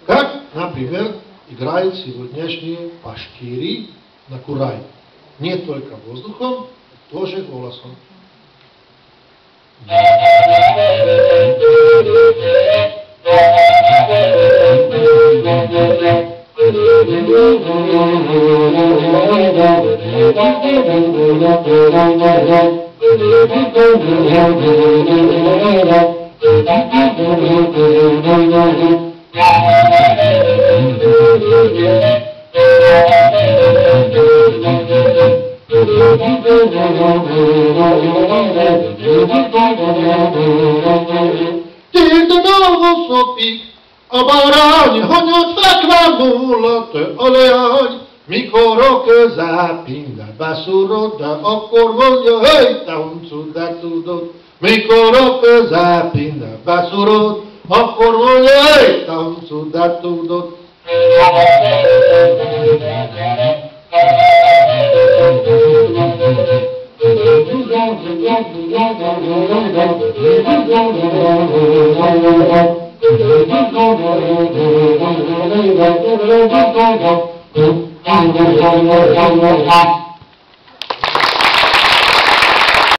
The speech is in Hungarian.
Как, например, играют сегодняшние башкиры на курай. Не только воздухом, тоже голосом. Ty znowu sopik, a barány hanyat fekve múlott, olejány, mikor a közepinde beszúrod, de akkor mondja, hely, te huncut, de tudod. Mikor a közepinde beszúrod, akkor mondja, hely, te huncut, de tudod. Thank you.